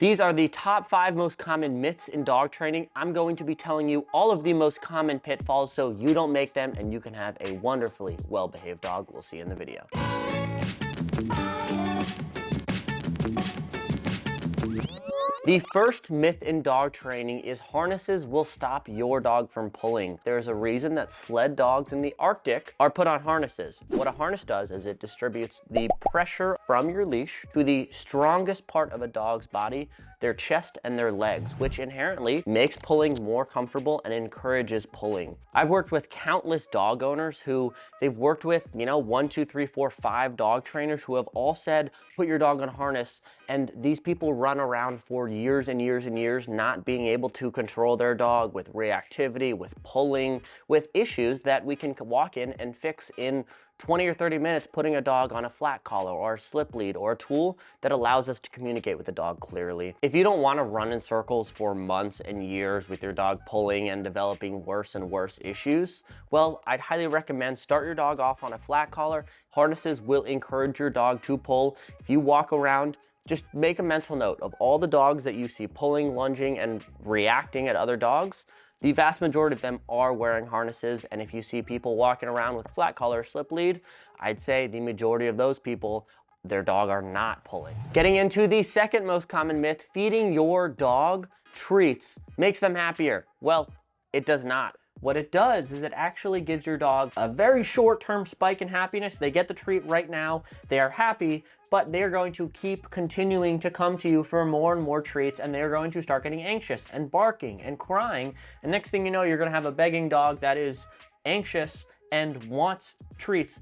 These are the top 5 most common myths in dog training. I'm going to be telling you all of the most common pitfalls so you don't make them and you can have a wonderfully well-behaved dog. We'll see you in the video. The first myth in dog training is harnesses will stop your dog from pulling. There's a reason that sled dogs in the Arctic are put on harnesses. What a harness does is it distributes the pressure from your leash to the strongest part of a dog's body, their chest and their legs, which inherently makes pulling more comfortable and encourages pulling. I've worked with countless dog owners who they've worked with, 1, 2, 3, 4, 5 dog trainers who have all said, put your dog on a harness, and these people run around for years and years and years not being able to control their dog with reactivity, with pulling, with issues that we can walk in and fix in 20 or 30 minutes, putting a dog on a flat collar or a slip lead or a tool that allows us to communicate with the dog clearly. If you don't want to run in circles for months and years with your dog pulling and developing worse and worse issues, well, I'd highly recommend start your dog off on a flat collar. Harnesses will encourage your dog to pull. If you walk around, just make a mental note of all the dogs that you see pulling, lunging, and reacting at other dogs. The vast majority of them are wearing harnesses, and if you see people walking around with a flat collar slip lead, I'd say the majority of those people, their dog are not pulling. Getting into the second most common myth, feeding your dog treats makes them happier. Well, it does not. What it does is it actually gives your dog a very short-term spike in happiness. They get the treat right now, they are happy, but they're going to keep continuing to come to you for more and more treats, and they're going to start getting anxious and barking and crying. And next thing you know, you're gonna have a begging dog that is anxious and wants treats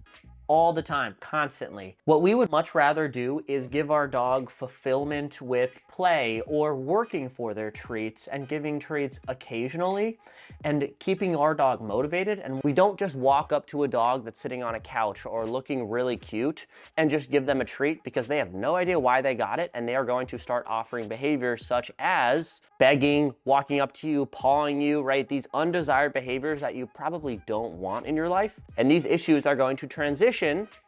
all the time, constantly. What we would much rather do is give our dog fulfillment with play or working for their treats and giving treats occasionally and keeping our dog motivated. And we don't just walk up to a dog that's sitting on a couch or looking really cute and just give them a treat because they have no idea why they got it, and they are going to start offering behaviors such as begging, walking up to you, pawing you, right? These undesired behaviors that you probably don't want in your life. And these issues are going to transition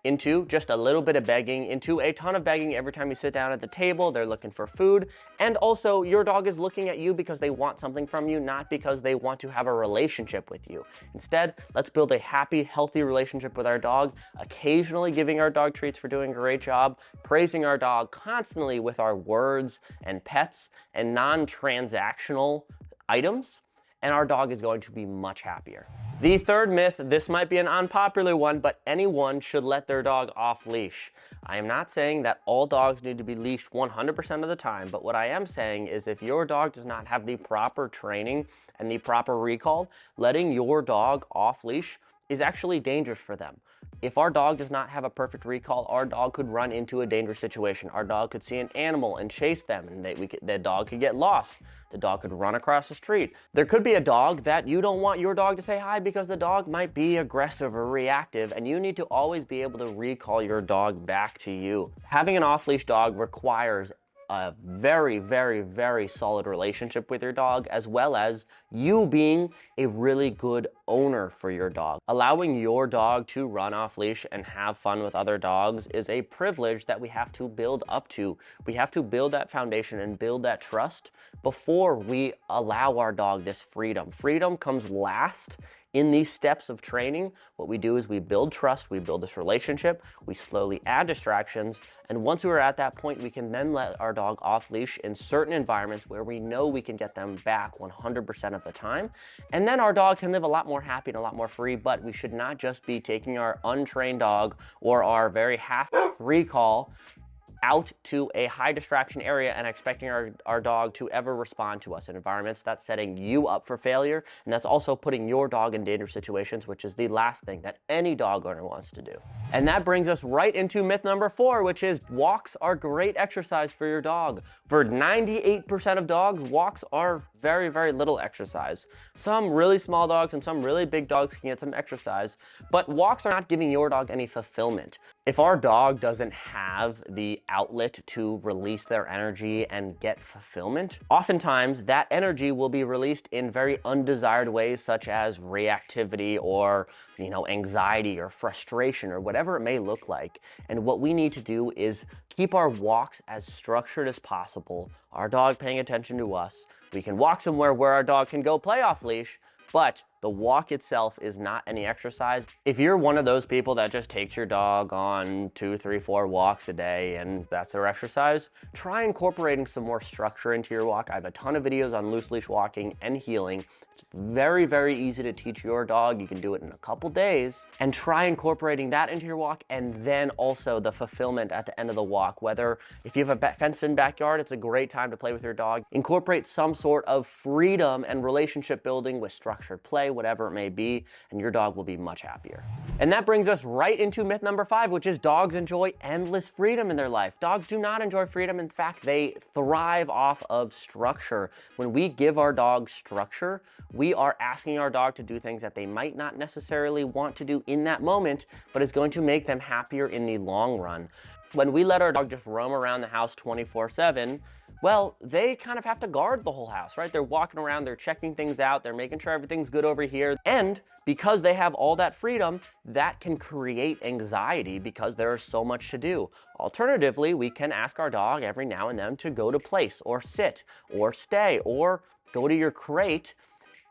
into just a little bit of begging, into a ton of begging every time you sit down at the table. They're looking for food. And also your dog is looking at you because they want something from you, not because they want to have a relationship with you. Instead, let's build a happy, healthy relationship with our dog, occasionally giving our dog treats for doing a great job, praising our dog constantly with our words and pets and non-transactional items, and our dog is going to be much happier. The third myth, this might be an unpopular one, but anyone should let their dog off leash. I am not saying that all dogs need to be leashed 100% of the time, but what I am saying is if your dog does not have the proper training and the proper recall, letting your dog off leash is actually dangerous for them. If our dog does not have a perfect recall, our dog could run into a dangerous situation. Our dog could see an animal and chase them, and the dog could get lost. The dog could run across the street. There could be a dog that you don't want your dog to say hi because the dog might be aggressive or reactive, and you need to always be able to recall your dog back to you. Having an off-leash dog requires a very, very, very solid relationship with your dog, as well as you being a really good owner for your dog. Allowing your dog to run off leash and have fun with other dogs is a privilege that we have to build up to. We have to build that foundation and build that trust before we allow our dog this freedom. Freedom comes last in these steps of training. What we do is we build trust, we build this relationship, we slowly add distractions, and once we're at that point, we can then let our dog off leash in certain environments where we know we can get them back 100% of the time. And then our dog can live a lot more happy and a lot more free, but we should not just be taking our untrained dog or our very half recall out to a high distraction area and expecting our dog to ever respond to us in environments. That's setting you up for failure, and that's also putting your dog in dangerous situations, which is the last thing that any dog owner wants to do. And that brings us right into myth number 4, which is walks are great exercise for your dog. For 98% of dogs, walks are very, very little exercise. Some really small dogs and some really big dogs can get some exercise, but walks are not giving your dog any fulfillment. If our dog doesn't have the outlet to release their energy and get fulfillment, oftentimes that energy will be released in very undesired ways, such as reactivity or, anxiety or frustration or whatever it may look like. And what we need to do is keep our walks as structured as possible, our dog paying attention to us. We can walk somewhere where our dog can go play off leash, but the walk itself is not any exercise. If you're one of those people that just takes your dog on 2, 3, 4 walks a day and that's their exercise, try incorporating some more structure into your walk. I have a ton of videos on loose leash walking and healing. It's very, very easy to teach your dog. You can do it in a couple days, and try incorporating that into your walk, and then also the fulfillment at the end of the walk. Whether if you have a fenced-in backyard, it's a great time to play with your dog. Incorporate some sort of freedom and relationship building with structured play, whatever it may be, and your dog will be much happier. And that brings us right into myth number 5, which is dogs enjoy endless freedom in their life. Dogs do not enjoy freedom. In fact, they thrive off of structure. When we give our dog structure, we are asking our dog to do things that they might not necessarily want to do in that moment, but is going to make them happier in the long run. When we let our dog just roam around the house 24/7, well, they kind of have to guard the whole house, right? They're walking around, they're checking things out, they're making sure everything's good over here. And because they have all that freedom, that can create anxiety because there is so much to do. Alternatively, we can ask our dog every now and then to go to place or sit or stay or go to your crate,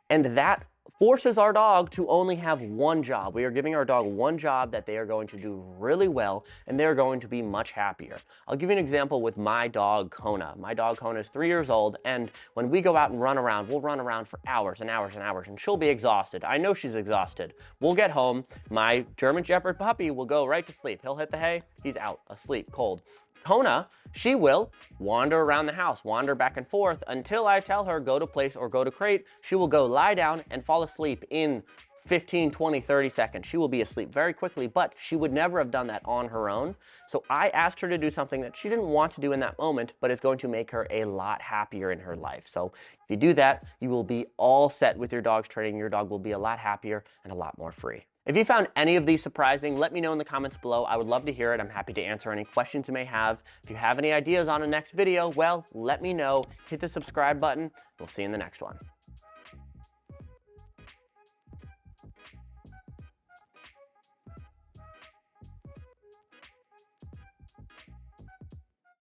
and that forces our dog to only have one job. We are giving our dog one job that they are going to do really well, and they're going to be much happier. I'll give you an example with my dog, Kona. My dog, Kona, is 3 years old, and when we go out and run around, we'll run around for hours and hours and hours, and she'll be exhausted. I know she's exhausted. We'll get home, my German Shepherd puppy will go right to sleep. He'll hit the hay, he's out, asleep, cold. Kona, she will wander around the house, wander back and forth until I tell her go to place or go to crate. She will go lie down and fall asleep in 15, 20, 30 seconds. She will be asleep very quickly, but she would never have done that on her own. So I asked her to do something that she didn't want to do in that moment, but is going to make her a lot happier in her life. So if you do that, you will be all set with your dog's training. Your dog will be a lot happier and a lot more free. If you found any of these surprising, let me know in the comments below. I would love to hear it. I'm happy to answer any questions you may have. If you have any ideas on a next video, well, let me know. Hit the subscribe button. We'll see you in the next one.